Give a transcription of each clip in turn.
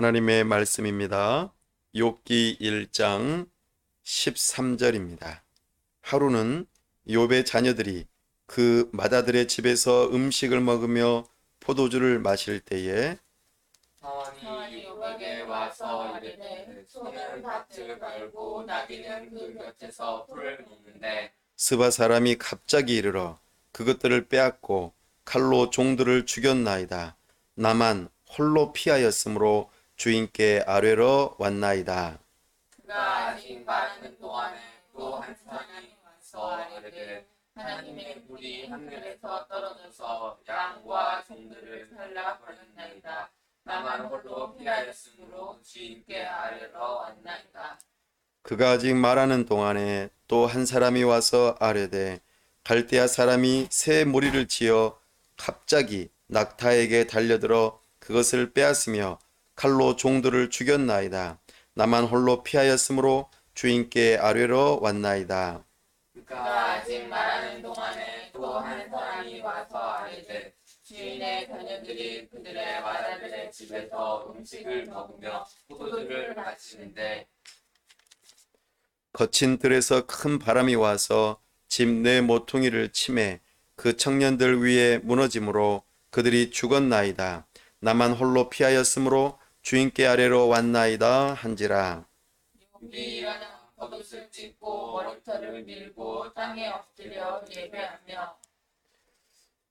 하나님의 말씀입니다. 욥기 1장 13절입니다. 하루는 욥의 자녀들이 그 맏아들의 집에서 음식을 먹으며 포도주를 마실 때에 사환이 욥에게 와서 이르되 소는 밭을 갈고 나귀는 그 곁에서 풀을 먹는데 스바 사람이 갑자기 이르러 그것들을 빼앗고 칼로 종들을 죽였나이다. 나만 홀로 피하였으므로 주인께 아뢰러 왔나이다. 그가 아직 말하는 동안에 또 한 사람이 와서 이르되 하나님의 불이 하늘에서 떨어져서 양과 종들을 살라 버렸나이다. 나만 홀로 피하였으므로 주인께 아뢰러 왔나이다. 그가 아직 말하는 동안에 또 한 사람이 와서 아뢰되 갈대아 사람이 새 무리를 지어 갑자기 낙타에게 달려들어 그것을 빼앗으며 칼로 종들을 죽였나이다. 나만 홀로 피하였으므로 주인께 아뢰러 왔나이다. 그가 아직 말하는 동안에 또 한 사람이 와서 아뢰되 주인의 자녀들이 그들의 맏아들의 집에서 음식을 먹으며 포도주를 마시는데 거친 들에서 큰 바람이 와서 집 내 모퉁이를 치매 그 청년들 위에 무너짐으로 그들이 죽었나이다. 나만 홀로 피하였으므로 주인께 아래로 왔나이다 한지라. 이 일어나 겉옷을 찢고 머리털을 밀고 땅에 엎드려 예배하며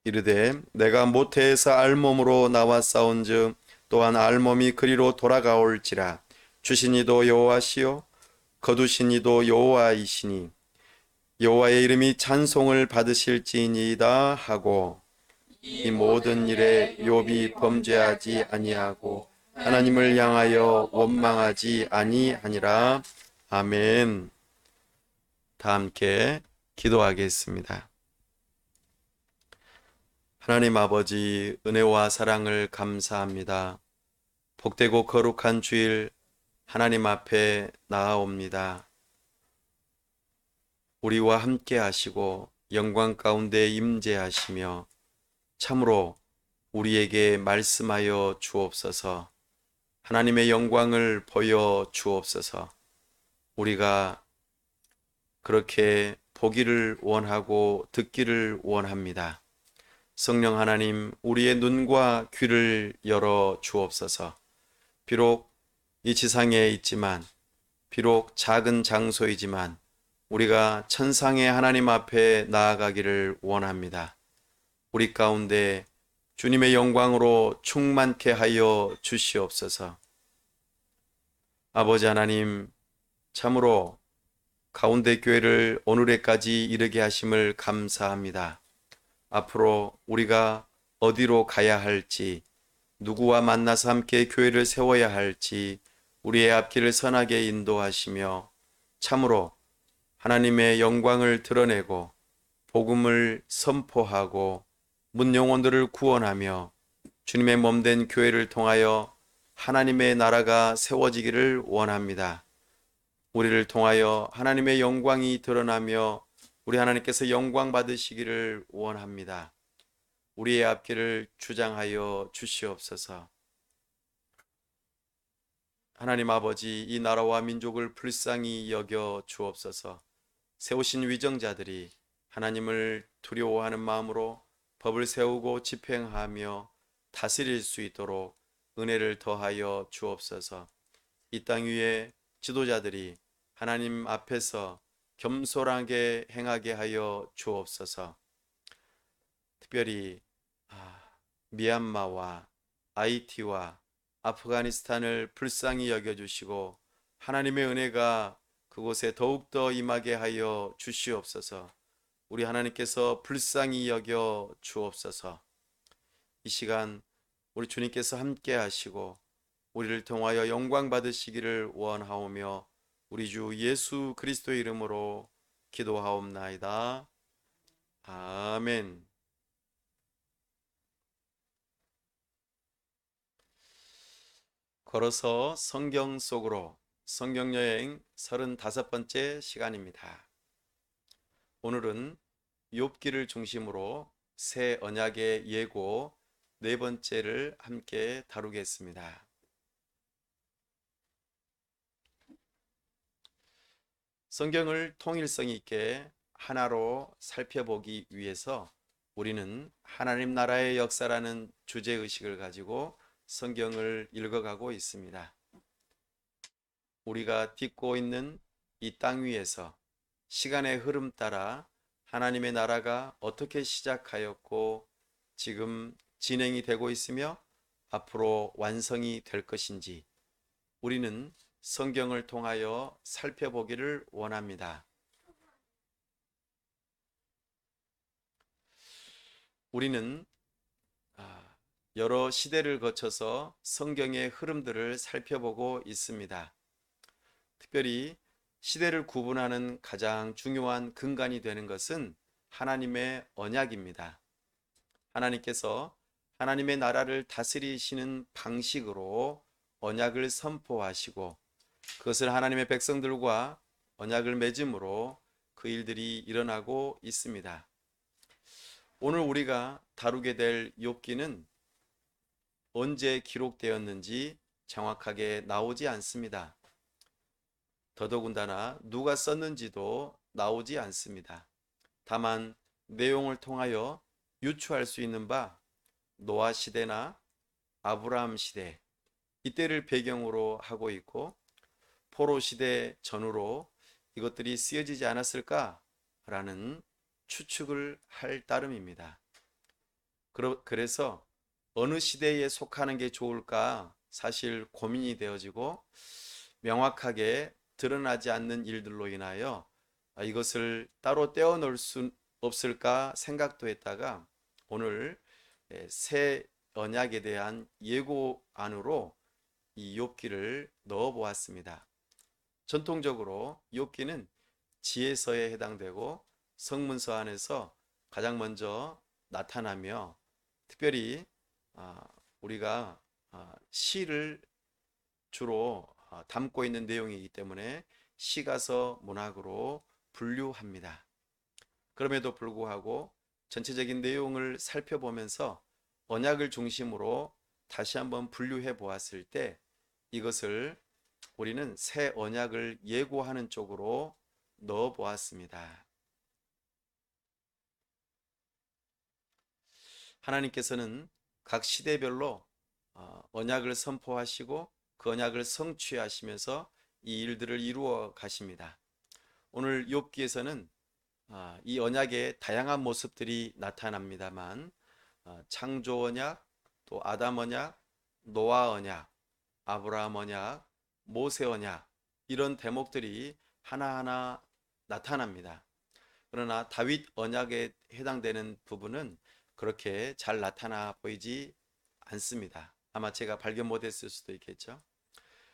이르되 내가 모태에서 알몸으로 나와 싸운즉 또한 알몸이 그리로 돌아가올지라. 주신 이도 여호와시요 거두신 이도 여호와이시니 여호와의 이름이 찬송을 받으실지니이다 하고 이 모든 일에 욥이 범죄하지 아니하고 하나님을 향하여 원망하지 아니하니라. 아멘. 다 함께 기도하겠습니다. 하나님 아버지, 은혜와 사랑을 감사합니다. 복되고 거룩한 주일 하나님 앞에 나아옵니다. 우리와 함께 하시고 영광 가운데 임재하시며 참으로 우리에게 말씀하여 주옵소서. 하나님의 영광을 보여 주옵소서. 우리가 그렇게 보기를 원하고 듣기를 원합니다. 성령 하나님, 우리의 눈과 귀를 열어 주옵소서. 비록 이 지상에 있지만, 비록 작은 장소이지만, 우리가 천상의 하나님 앞에 나아가기를 원합니다. 우리 가운데 주님의 영광으로 충만케 하여 주시옵소서. 아버지 하나님, 참으로 가운데 교회를 오늘에까지 이르게 하심을 감사합니다. 앞으로 우리가 어디로 가야 할지, 누구와 만나서 함께 교회를 세워야 할지 우리의 앞길을 선하게 인도하시며 참으로 하나님의 영광을 드러내고 복음을 선포하고 문 영혼들을 구원하며 주님의 몸된 교회를 통하여 하나님의 나라가 세워지기를 원합니다. 우리를 통하여 하나님의 영광이 드러나며 우리 하나님께서 영광 받으시기를 원합니다. 우리의 앞길을 주장하여 주시옵소서. 하나님 아버지, 이 나라와 민족을 불쌍히 여겨 주옵소서. 세우신 위정자들이 하나님을 두려워하는 마음으로 법을 세우고 집행하며 다스릴 수 있도록 은혜를 더하여 주옵소서. 이 땅 위에 지도자들이 하나님 앞에서 겸손하게 행하게 하여 주옵소서. 특별히 미얀마와 아이티와 아프가니스탄을 불쌍히 여겨주시고 하나님의 은혜가 그곳에 더욱더 임하게 하여 주시옵소서. 우리 하나님께서 불쌍히 여겨 주옵소서. 이 시간 우리 주님께서 함께 하시고 우리를 통하여 영광 받으시기를 원하오며 우리 주 예수 그리스도의 이름으로 기도하옵나이다. 아멘. 걸어서 성경 속으로 성경여행 35번째 시간입니다. 오늘은 욥기를 중심으로 새 언약의 예고 네 번째를 함께 다루겠습니다. 성경을 통일성 있게 하나로 살펴보기 위해서 우리는 하나님 나라의 역사라는 주제의식을 가지고 성경을 읽어가고 있습니다. 우리가 딛고 있는 이 땅 위에서 시간의 흐름 따라 하나님의 나라가 어떻게 시작하였고 지금 진행이 되고 있으며 앞으로 완성이 될 것인지 우리는 성경을 통하여 살펴보기를 원합니다. 우리는 여러 시대를 거쳐서 성경의 흐름들을 살펴보고 있습니다. 특별히 시대를 구분하는 가장 중요한 근간이 되는 것은 하나님의 언약입니다. 하나님께서 하나님의 나라를 다스리시는 방식으로 언약을 선포하시고 그것을 하나님의 백성들과 언약을 맺음으로 그 일들이 일어나고 있습니다. 오늘 우리가 다루게 될 욥기는 언제 기록되었는지 정확하게 나오지 않습니다. 더더군다나 누가 썼는지도 나오지 않습니다. 다만 내용을 통하여 유추할 수 있는 바 노아 시대나 아브라함 시대 이때를 배경으로 하고 있고 포로 시대 전후로 이것들이 쓰여지지 않았을까라는 추측을 할 따름입니다. 그래서 어느 시대에 속하는 게 좋을까 사실 고민이 되어지고 명확하게 드러나지 않는 일들로 인하여 이것을 따로 떼어놓을 수 없을까 생각도 했다가 오늘 새 언약에 대한 예고안으로 이 욥기를 넣어 보았습니다. 전통적으로 욥기는 지혜서에 해당되고 성문서 안에서 가장 먼저 나타나며 특별히 우리가 시를 주로 담고 있는 내용이기 때문에 시가서 문학으로 분류합니다. 그럼에도 불구하고 전체적인 내용을 살펴보면서 언약을 중심으로 다시 한번 분류해 보았을 때 이것을 우리는 새 언약을 예고하는 쪽으로 넣어 보았습니다. 하나님께서는 각 시대별로 언약을 선포하시고 그 언약을 성취하시면서 이 일들을 이루어 가십니다. 오늘 욥기에서는 이 언약의 다양한 모습들이 나타납니다만 창조 언약, 또 아담 언약, 노아 언약, 아브라함 언약, 모세 언약 이런 대목들이 하나하나 나타납니다. 그러나 다윗 언약에 해당되는 부분은 그렇게 잘 나타나 보이지 않습니다. 아마 제가 발견 못했을 수도 있겠죠.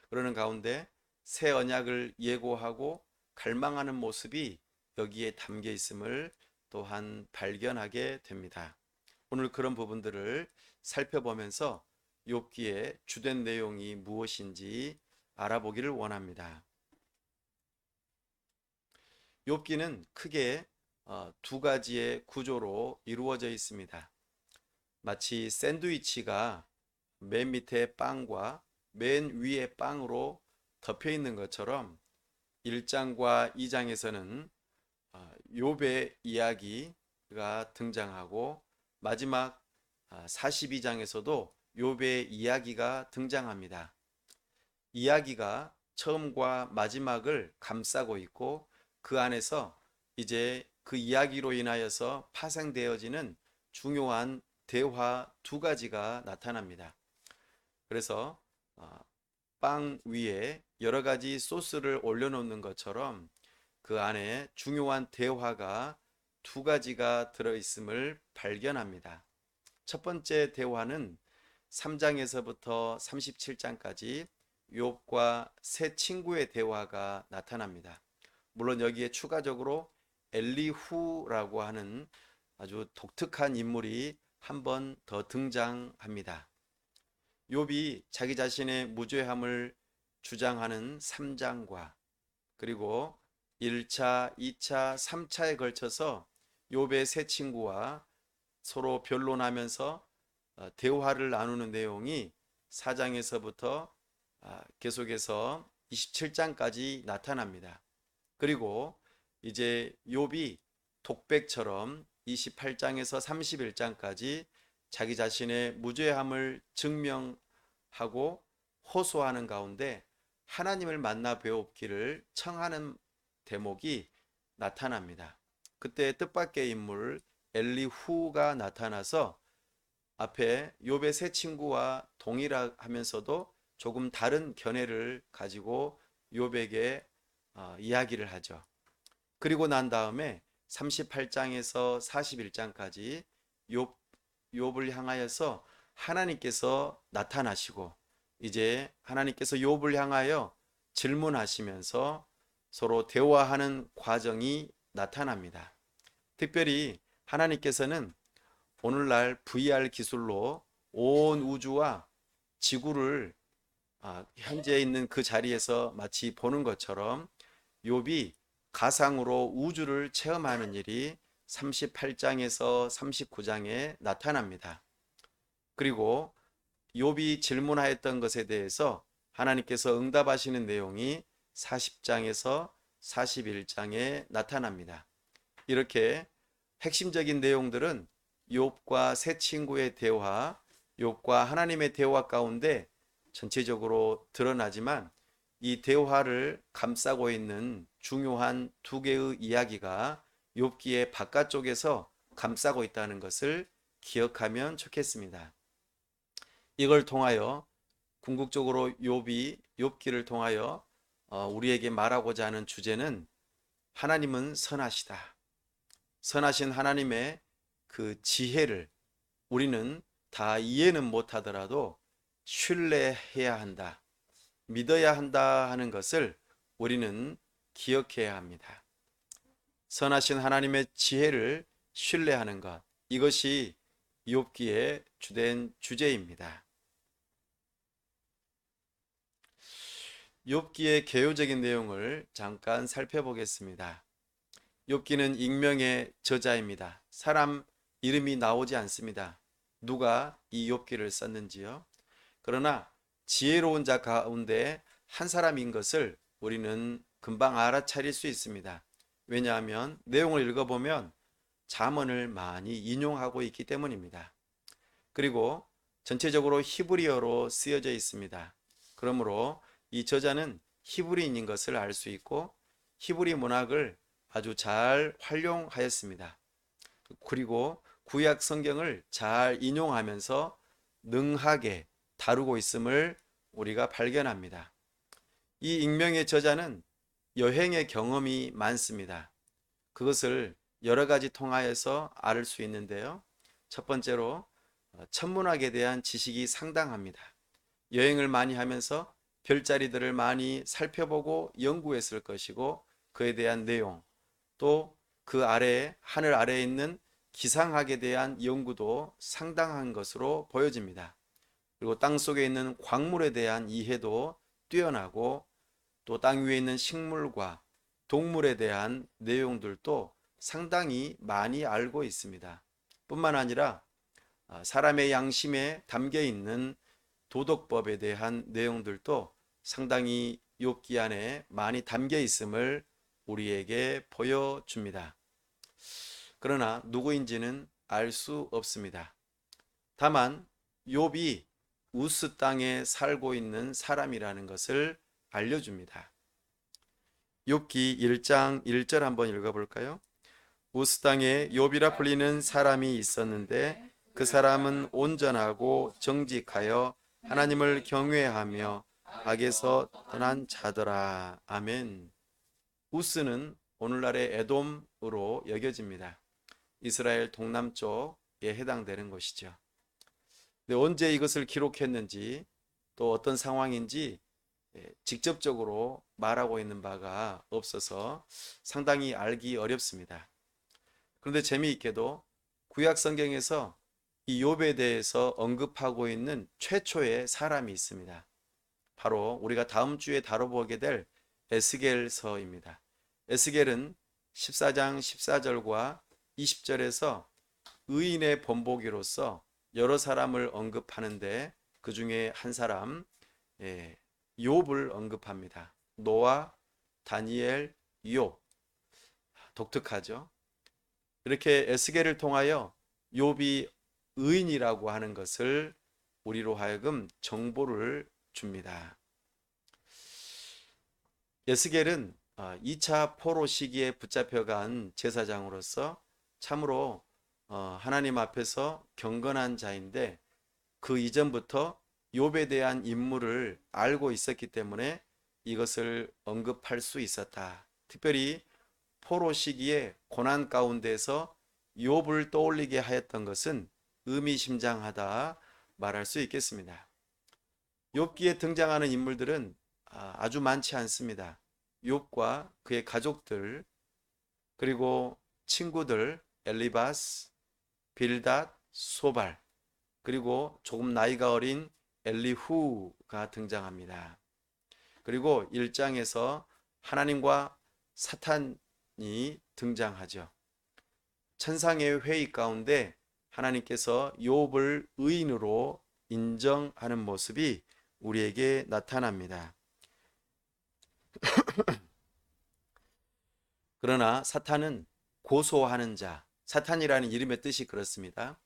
그러는 가운데 새 언약을 예고하고 갈망하는 모습이 여기에 담겨 있음을 또한 발견하게 됩니다. 오늘 그런 부분들을 살펴보면서 욥기의 주된 내용이 무엇인지 알아보기를 원합니다. 욥기는 크게 두 가지의 구조로 이루어져 있습니다. 마치 샌드위치가 맨 밑에 빵과 맨 위에 빵으로 덮여 있는 것처럼 1장과 2장에서는 욥의 이야기가 등장하고 마지막 42장에서도 욥의 이야기가 등장합니다. 이야기가 처음과 마지막을 감싸고 있고 그 안에서 이제 그 이야기로 인하여서 파생되어지는 중요한 대화 두 가지가 나타납니다. 그래서 빵 위에 여러 가지 소스를 올려놓는 것처럼 그 안에 중요한 대화가 두 가지가 들어있음을 발견합니다. 첫 번째 대화는 3장에서부터 37장까지 욥과 세 친구의 대화가 나타납니다. 물론 여기에 추가적으로 엘리후라고 하는 아주 독특한 인물이 한 번 더 등장합니다. 욥이 자기 자신의 무죄함을 주장하는 3장과 그리고 1차, 2차, 3차에 걸쳐서 욥의 세 친구와 서로 변론하면서 대화를 나누는 내용이 4장에서부터 계속해서 27장까지 나타납니다. 그리고 이제 욥이 독백처럼 28장에서 31장까지 자기 자신의 무죄함을 증명하고 호소하는 가운데 하나님을 만나 배웁기를 청하는 대목이 나타납니다. 그때 뜻밖의 인물 엘리후가 나타나서 앞에 욥의 세 친구와 동일하면서도 조금 다른 견해를 가지고 욥에게 이야기를 하죠. 그리고 난 다음에 38장에서 41장까지 욥을 향하여서 하나님께서 나타나시고 이제 하나님께서 욥을 향하여 질문하시면서 서로 대화하는 과정이 나타납니다. 특별히 하나님께서는 오늘날 VR 기술로 온 우주와 지구를 현재 있는 그 자리에서 마치 보는 것처럼 욥이 가상으로 우주를 체험하는 일이 38장에서 39장에 나타납니다. 그리고 욥이 질문하였던 것에 대해서 하나님께서 응답하시는 내용이 40장에서 41장에 나타납니다. 이렇게 핵심적인 내용들은 욥과 세 친구의 대화, 욥과 하나님의 대화 가운데 전체적으로 드러나지만 이 대화를 감싸고 있는 중요한 두 개의 이야기가 욥기의 바깥쪽에서 감싸고 있다는 것을 기억하면 좋겠습니다. 이걸 통하여 궁극적으로 욥기를 통하여 우리에게 말하고자 하는 주제는 하나님은 선하시다. 선하신 하나님의 그 지혜를 우리는 다 이해는 못하더라도 신뢰해야 한다. 믿어야 한다 하는 것을 우리는 기억해야 합니다. 선하신 하나님의 지혜를 신뢰하는 것, 이것이 욥기의 주된 주제입니다. 욥기의 개요적인 내용을 잠깐 살펴보겠습니다. 욥기는 익명의 저자입니다. 사람 이름이 나오지 않습니다. 누가 이 욥기를 썼는지요? 그러나 지혜로운 자 가운데 한 사람인 것을 우리는 금방 알아차릴 수 있습니다. 왜냐하면 내용을 읽어보면 잠언을 많이 인용하고 있기 때문입니다. 그리고 전체적으로 히브리어로 쓰여져 있습니다. 그러므로 이 저자는 히브리인인 것을 알 수 있고 히브리 문학을 아주 잘 활용하였습니다. 그리고 구약 성경을 잘 인용하면서 능하게 다루고 있음을 우리가 발견합니다. 이 익명의 저자는 여행의 경험이 많습니다. 그것을 여러 가지 통하여서 알 수 있는데요. 첫 번째로 천문학에 대한 지식이 상당합니다. 여행을 많이 하면서 별자리들을 많이 살펴보고 연구했을 것이고 그에 대한 내용, 또 그 아래에 하늘 아래에 있는 기상학에 대한 연구도 상당한 것으로 보여집니다. 그리고 땅 속에 있는 광물에 대한 이해도 뛰어나고 또 땅 위에 있는 식물과 동물에 대한 내용들도 상당히 많이 알고 있습니다. 뿐만 아니라 사람의 양심에 담겨 있는 도덕법에 대한 내용들도 상당히 욥기 안에 많이 담겨 있음을 우리에게 보여줍니다. 그러나 누구인지는 알 수 없습니다. 다만 욥이 우스 땅에 살고 있는 사람이라는 것을 알려줍니다. 욥기 1장 1절 한번 읽어볼까요? 우스 땅에 욥이라 불리는 사람이 있었는데 그 사람은 온전하고 정직하여 하나님을 경외하며 악에서 떠난 자더라. 아멘. 우스는 오늘날의 에돔으로 여겨집니다. 이스라엘 동남쪽에 해당되는 곳이죠. 근데 언제 이것을 기록했는지 또 어떤 상황인지 직접적으로 말하고 있는 바가 없어서 상당히 알기 어렵습니다. 그런데 재미있게도 구약 성경에서 이 욥에 대해서 언급하고 있는 최초의 사람이 있습니다. 바로 우리가 다음 주에 다뤄보게 될 에스겔서입니다. 에스겔은 14장 14절과 20절에서 의인의 본보기로서 여러 사람을 언급하는데 그 중에 한 사람 욥을 언급합니다. 노아, 다니엘, 욥. 독특하죠. 이렇게 에스겔을 통하여 욥이 의인이라고 하는 것을 우리로 하여금 정보를 줍니다. 에스겔은 2차 포로 시기에 붙잡혀간 제사장으로서 참으로 하나님 앞에서 경건한 자인데 그 이전부터 욥에 대한 인물을 알고 있었기 때문에 이것을 언급할 수 있었다. 특별히 포로 시기에 고난 가운데서 욥을 떠올리게 하였던 것은 의미심장하다 말할 수 있겠습니다. 욥기에 등장하는 인물들은 아주 많지 않습니다. 욥과 그의 가족들, 그리고 친구들 엘리바스, 빌닷, 소발, 그리고 조금 나이가 어린 엘리후가 등장합니다. 그리고 1장에서 하나님과 사탄이 등장하죠. 천상의 회의 가운데 하나님께서 욥을 의인으로 인정하는 모습이 우리에게 나타납니다. 그러나 사탄은 고소하는 자, 사탄이라는 이름의 뜻이 그렇습니다.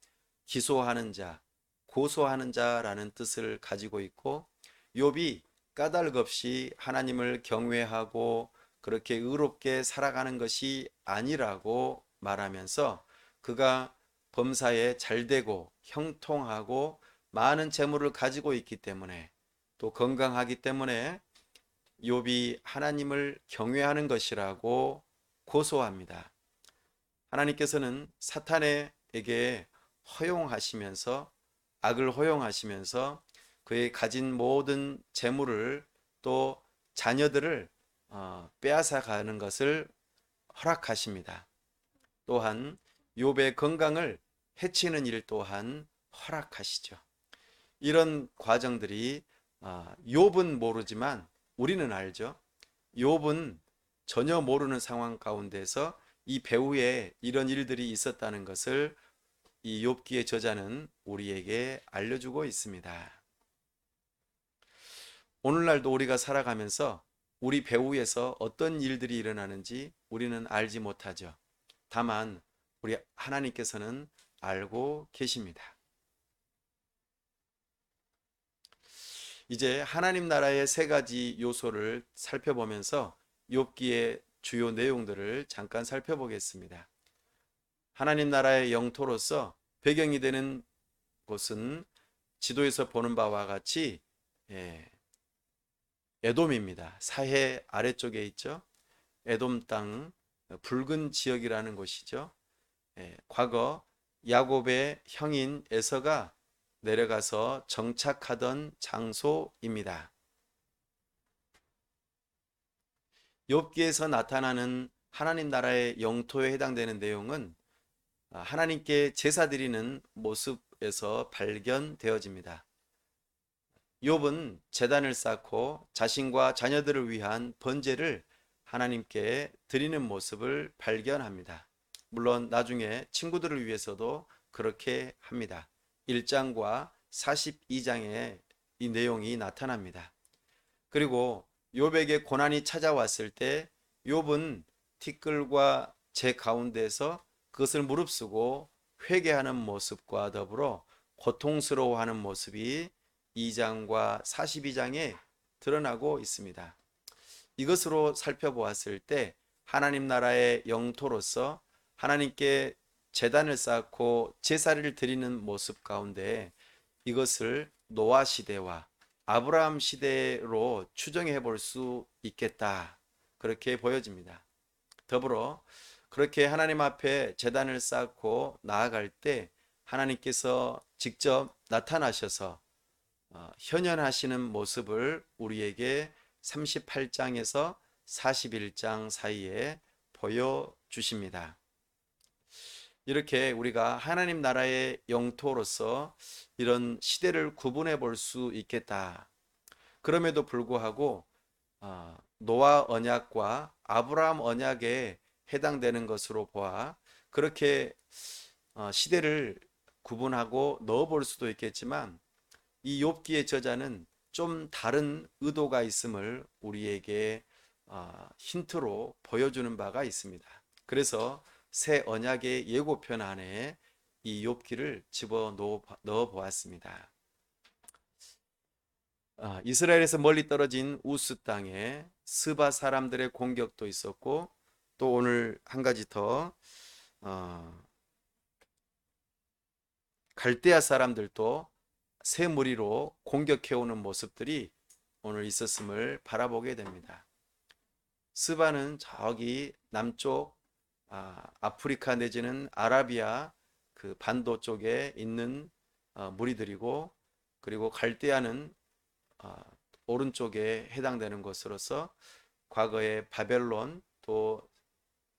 기소하는 자, 고소하는 자라는 뜻을 가지고 있고 욥이 까닭없이 하나님을 경외하고 그렇게 의롭게 살아가는 것이 아니라고 말하면서 그가 범사에 잘되고 형통하고 많은 재물을 가지고 있기 때문에 또 건강하기 때문에 욥이 하나님을 경외하는 것이라고 고소합니다. 하나님께서는 사탄에게 허용하시면서 악을 허용하시면서 그의 가진 모든 재물을 또 자녀들을 빼앗아 가는 것을 허락하십니다. 또한 욥의 건강을 해치는 일 또한 허락하시죠. 이런 과정들이 욥은 모르지만 우리는 알죠. 욥은 전혀 모르는 상황 가운데서 이 배후에 이런 일들이 있었다는 것을 이 욥기의 저자는 우리에게 알려주고 있습니다. 오늘날도 우리가 살아가면서 우리 배후에서 어떤 일들이 일어나는지 우리는 알지 못하죠. 다만 우리 하나님께서는 알고 계십니다. 이제 하나님 나라의 세 가지 요소를 살펴보면서 욥기의 주요 내용들을 잠깐 살펴보겠습니다. 하나님 나라의 영토로서 배경이 되는 곳은 지도에서 보는 바와 같이 에돔입니다. 사해 아래쪽에 있죠. 에돔 땅 붉은 지역이라는 곳이죠. 과거 야곱의 형인 에서가 내려가서 정착하던 장소입니다. 욥기에서 나타나는 하나님 나라의 영토에 해당되는 내용은 하나님께 제사 드리는 모습에서 발견되어집니다. 욥은 제단을 쌓고 자신과 자녀들을 위한 번제를 하나님께 드리는 모습을 발견합니다. 물론 나중에 친구들을 위해서도 그렇게 합니다. 1장과 42장에 이 내용이 나타납니다. 그리고 욥에게 고난이 찾아왔을 때 욥은 티끌과 재 가운데서 그것을 무릅쓰고 회개하는 모습과 더불어 고통스러워하는 모습이 2장과 42장에 드러나고 있습니다. 이것으로 살펴보았을 때 하나님 나라의 영토로서 하나님께 제단을 쌓고 제사를 드리는 모습 가운데 이것을 노아 시대와 아브라함 시대로 추정해 볼 수 있겠다. 그렇게 보여집니다. 더불어 그렇게 하나님 앞에 제단을 쌓고 나아갈 때 하나님께서 직접 나타나셔서 현현하시는 모습을 우리에게 38장에서 41장 사이에 보여주십니다. 이렇게 우리가 하나님 나라의 영토로서 이런 시대를 구분해 볼 수 있겠다. 그럼에도 불구하고 노아 언약과 아브라함 언약에 해당되는 것으로 보아 그렇게 시대를 구분하고 넣어 볼 수도 있겠지만 이 욥기의 저자는 좀 다른 의도가 있음을 우리에게 힌트로 보여주는 바가 있습니다. 그래서 새 언약의 예고편 안에 이 욥기를 넣어 보았습니다. 이스라엘에서 멀리 떨어진 우스 땅에 스바 사람들의 공격도 있었고, 또 오늘 한 가지 더 갈대아 사람들도 새 무리로 공격해오는 모습들이 오늘 있었음을 바라보게 됩니다. 스바는 저기 남쪽 아프리카 내지는 아라비아 그 반도 쪽에 있는 무리들이고, 그리고 갈대아는 오른쪽에 해당되는 것으로서 과거에 바벨론 또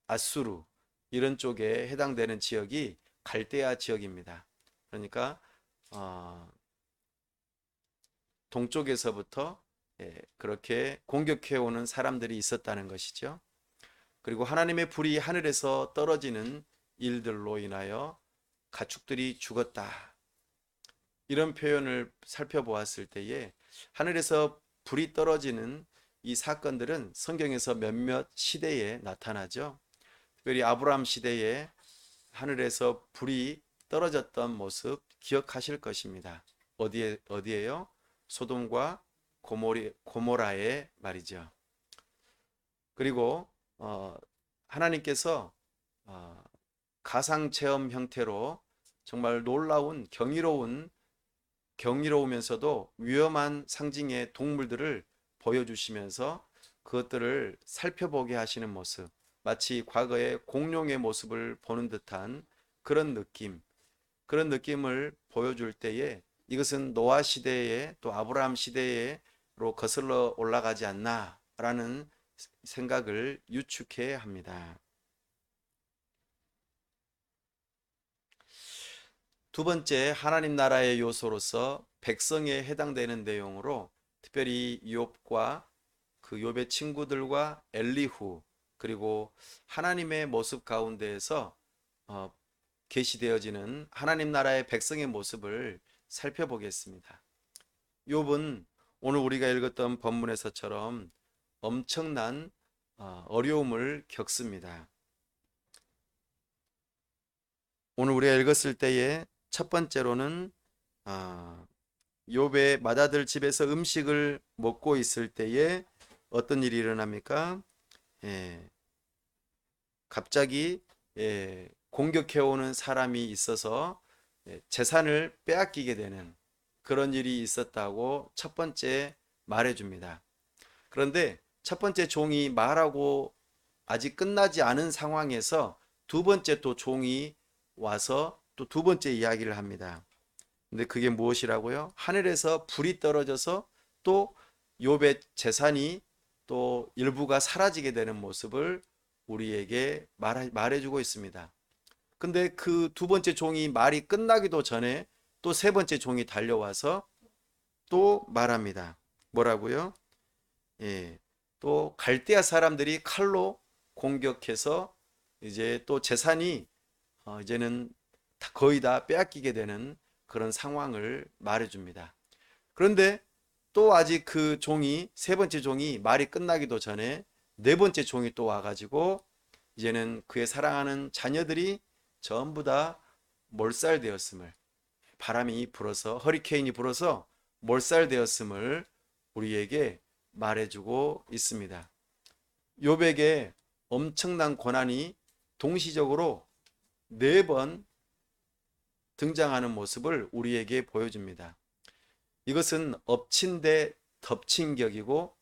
아수르 이런 쪽에 해당되는 지역이 갈대아 지역입니다. 그러니까 동쪽에서부터 그렇게 공격해 오는 사람들이 있었다는 것이죠. 그리고 하나님의 불이 하늘에서 떨어지는 일들로 인하여 가축들이 죽었다. 이런 표현을 살펴보았을 때에 하늘에서 불이 떨어지는 이 사건들은 성경에서 몇몇 시대에 나타나죠. 특별히 아브라함 시대에 하늘에서 불이 떨어졌던 모습 기억하실 것입니다. 어디에요? 소돔과 고모라의 말이죠. 그리고 하나님께서 가상체험 형태로 정말 놀라운 경이로우면서도 위험한 상징의 동물들을 보여주시면서 그것들을 살펴보게 하시는 모습, 마치 과거의 공룡의 모습을 보는 듯한 그런 느낌을 보여줄 때에 이것은 노아 시대에 또 아브라함 시대로 거슬러 올라가지 않나라는 생각을 유축해 합니다. 두 번째, 하나님 나라의 요소로서 백성에 해당되는 내용으로 특별히 욥과 그 욥의 친구들과 엘리후 그리고 하나님의 모습 가운데에서 계시되어지는 하나님 나라의 백성의 모습을 살펴보겠습니다. 욥은 오늘 우리가 읽었던 본문에서처럼 엄청난 어려움을 겪습니다. 오늘 우리가 읽었을 때에 첫 번째로는 욥의 맏아들 집에서 음식을 먹고 있을 때에 어떤 일이 일어납니까? 갑자기 공격해오는 사람이 있어서 재산을 빼앗기게 되는 그런 일이 있었다고 첫 번째 말해줍니다. 그런데 첫 번째 종이 말하고 아직 끝나지 않은 상황에서 두 번째 또 종이 와서 또 두 번째 이야기를 합니다. 근데 그게 무엇이라고요? 하늘에서 불이 떨어져서 또 욥의 재산이 또 일부가 사라지게 되는 모습을 우리에게 말해주고 있습니다. 근데 그 두 번째 종이 말이 끝나기도 전에 또 세 번째 종이 달려와서 또 말합니다. 뭐라고요? 또 갈대아 사람들이 칼로 공격해서 이제 또 재산이 이제는 거의 다 빼앗기게 되는 그런 상황을 말해줍니다. 그런데 또 아직 그 종이 세 번째 종이 말이 끝나기도 전에 네 번째 종이 또 와가지고 이제는 그의 사랑하는 자녀들이 전부 다 몰살되었음을, 바람이 불어서 허리케인이 불어서 몰살되었음을 우리에게 말해주고 있습니다. 욥에게 엄청난 고난이 동시적으로 4번 등장하는 모습을 우리에게 보여줍니다. 이것은 엎친 데 덮친 격이고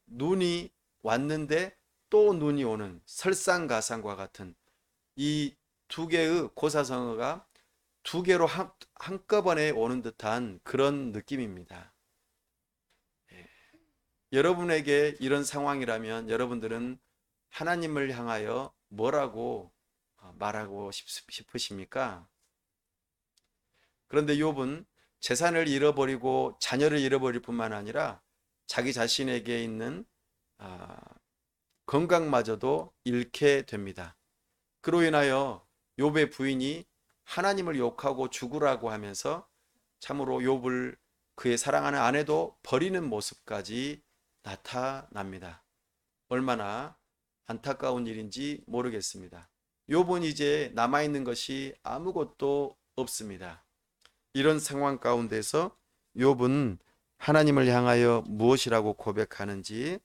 눈이 왔는데 또 눈이 오는 설상가상과 같은 이 두 개의 고사성어가 두 개로 한꺼번에 오는 듯한 그런 느낌입니다. 여러분에게 이런 상황이라면 여러분들은 하나님을 향하여 뭐라고 말하고 싶으십니까? 그런데 욥은 재산을 잃어버리고 자녀를 잃어버릴 뿐만 아니라 자기 자신에게 있는 건강마저도 잃게 됩니다. 그로 인하여 욥의 부인이 하나님을 욕하고 죽으라고 하면서 참으로 욥을 그의 사랑하는 아내도 버리는 모습까지 나타납니다. 얼마나 안타까운 일인지 모르겠습니다. 욥은 이제 남아있는 것이 아무것도 없습니다. 이런 상황 가운데서 욥은 하나님을 향하여 무엇이라고 고백하는지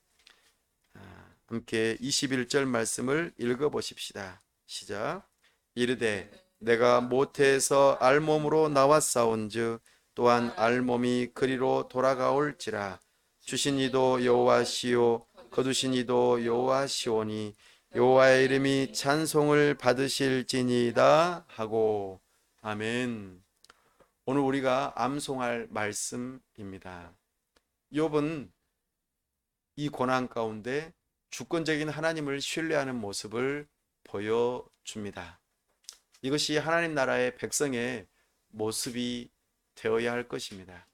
함께 21절 말씀을 읽어보십시다. 시작. 이르되 내가 모태에서 알몸으로 나왔사온즉 또한 알몸이 그리로 돌아가올지라. 주신 이도 여호와시요 거두신 이도 여호와시오니 여호와의 이름이 찬송을 받으실지니이다 하고. 아멘. 오늘 우리가 암송할 말씀입니다. 욥은 이 고난 가운데 주권적인 하나님을 신뢰하는 모습을 보여줍니다. 이것이 하나님 나라의 백성의 모습이 되어야 할 것입니다.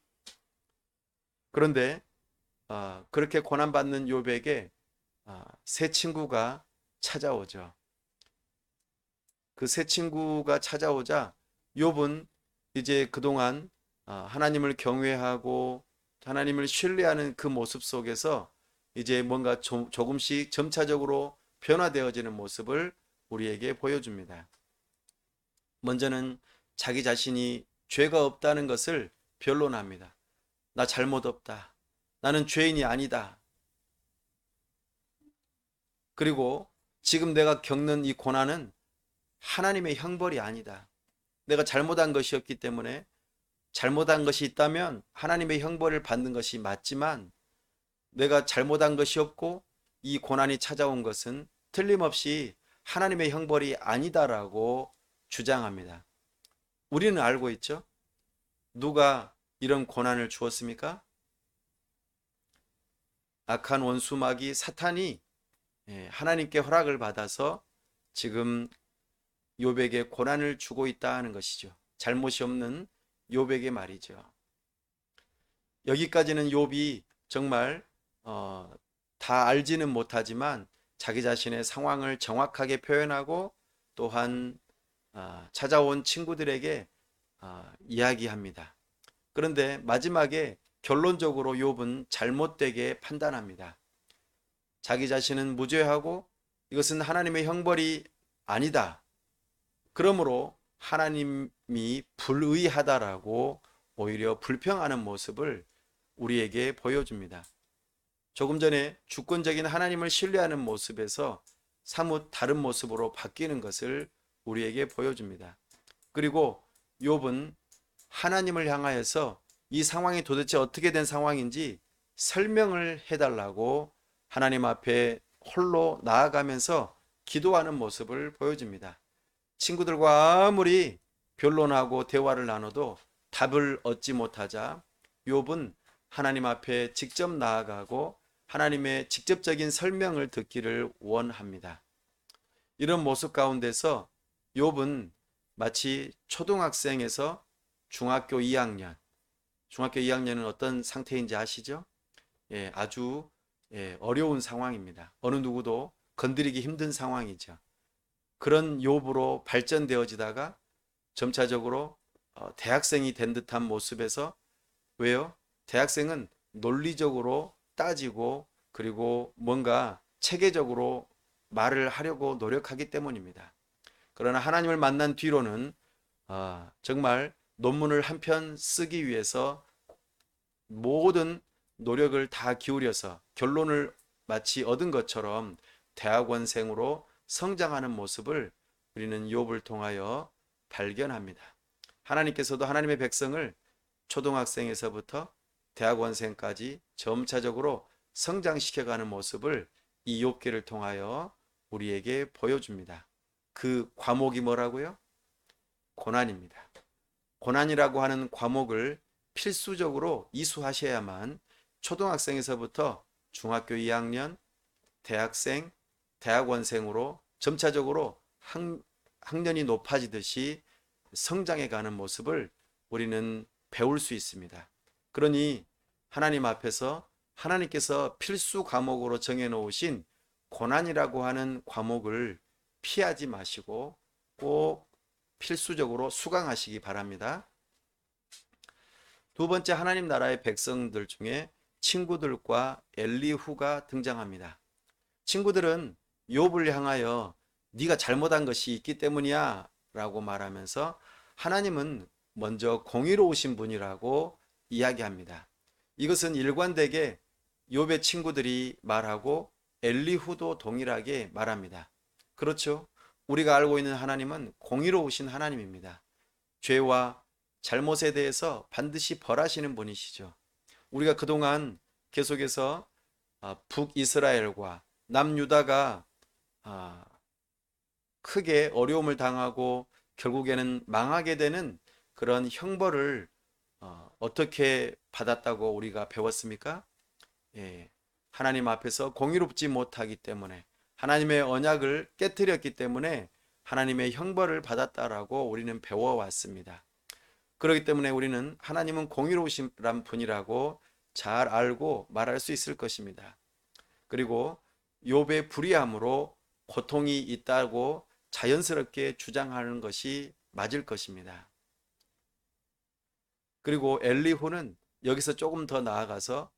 그런데 그렇게 고난받는 욥에게 새 친구가 찾아오죠. 그 새 친구가 찾아오자 욥은 이제 그동안 하나님을 경외하고 하나님을 신뢰하는 그 모습 속에서 이제 뭔가 조금씩 점차적으로 변화되어지는 모습을 우리에게 보여줍니다. 먼저는 자기 자신이 죄가 없다는 것을 변론합니다. 나 잘못 없다. 나는 죄인이 아니다. 그리고 지금 내가 겪는 이 고난은 하나님의 형벌이 아니다. 내가 잘못한 것이었기 때문에 잘못한 것이 있다면 하나님의 형벌을 받는 것이 맞지만 내가 잘못한 것이 없고 이 고난이 찾아온 것은 틀림없이 하나님의 형벌이 아니다라고 주장합니다. 우리는 알고 있죠? 누가 이런 고난을 주었습니까? 악한 원수 마귀 사탄이 하나님께 허락을 받아서 지금 욥에게 고난을 주고 있다 하는 것이죠. 잘못이 없는 욥에게 말이죠. 여기까지는 욥이 정말 다 알지는 못하지만 자기 자신의 상황을 정확하게 표현하고 또한 찾아온 친구들에게 이야기합니다. 그런데 마지막에 결론적으로 욥은 잘못되게 판단합니다. 자기 자신은 무죄하고 이것은 하나님의 형벌이 아니다. 그러므로 하나님이 불의하다라고 오히려 불평하는 모습을 우리에게 보여줍니다. 조금 전에 주권적인 하나님을 신뢰하는 모습에서 사뭇 다른 모습으로 바뀌는 것을 우리에게 보여줍니다. 그리고 욥은 하나님을 향하여서 이 상황이 도대체 어떻게 된 상황인지 설명을 해달라고 하나님 앞에 홀로 나아가면서 기도하는 모습을 보여줍니다. 친구들과 아무리 변론하고 대화를 나눠도 답을 얻지 못하자 욥은 하나님 앞에 직접 나아가고 하나님의 직접적인 설명을 듣기를 원합니다. 이런 모습 가운데서 욥은 마치 초등학생에서 중학교 2학년, 중학교 2학년은 어떤 상태인지 아시죠? 아주 어려운 상황입니다. 어느 누구도 건드리기 힘든 상황이죠. 그런 욥으로 발전되어지다가 점차적으로 대학생이 된 듯한 모습에서, 왜요? 대학생은 논리적으로 따지고 그리고 뭔가 체계적으로 말을 하려고 노력하기 때문입니다. 그러나 하나님을 만난 뒤로는 정말 논문을 한 편 쓰기 위해서 모든 노력을 다 기울여서 결론을 마치 얻은 것처럼 대학원생으로 성장하는 모습을 우리는 욥을 통하여 발견합니다. 하나님께서도 하나님의 백성을 초등학생에서부터 대학원생까지 점차적으로 성장시켜가는 모습을 이 욥기를 통하여 우리에게 보여줍니다. 그 과목이 뭐라고요? 고난입니다. 고난이라고 하는 과목을 필수적으로 이수하셔야만 초등학생에서부터 중학교 2학년, 대학생, 대학원생으로 점차적으로 학년이 높아지듯이 성장해가는 모습을 우리는 배울 수 있습니다. 그러니 하나님 앞에서 하나님께서 필수 과목으로 정해놓으신 고난이라고 하는 과목을 피하지 마시고 꼭 필수적으로 수강하시기 바랍니다. 두 번째, 하나님 나라의 백성들 중에 친구들과 엘리후가 등장합니다. 친구들은 욥을 향하여 네가 잘못한 것이 있기 때문이야 라고 말하면서 하나님은 먼저 공의로우신 분이라고 이야기합니다. 이것은 일관되게 욥의 친구들이 말하고 엘리후도 동일하게 말합니다. 그렇죠? 우리가 알고 있는 하나님은 공의로우신 하나님입니다. 죄와 잘못에 대해서 반드시 벌하시는 분이시죠. 우리가 그동안 계속해서 북이스라엘과 남유다가 크게 어려움을 당하고 결국에는 망하게 되는 그런 형벌을 어떻게 받았다고 우리가 배웠습니까? 예, 하나님 앞에서 공의롭지 못하기 때문에 하나님의 언약을 깨뜨렸기 때문에 하나님의 형벌을 받았다라고 우리는 배워왔습니다. 그렇기 때문에 우리는 하나님은 공의로우신 분이라고 잘 알고 말할 수 있을 것입니다. 그리고 욥의 불의함으로 고통이 있다고 자연스럽게 주장하는 것이 맞을 것입니다. 그리고 엘리후는 여기서 조금 더 나아가서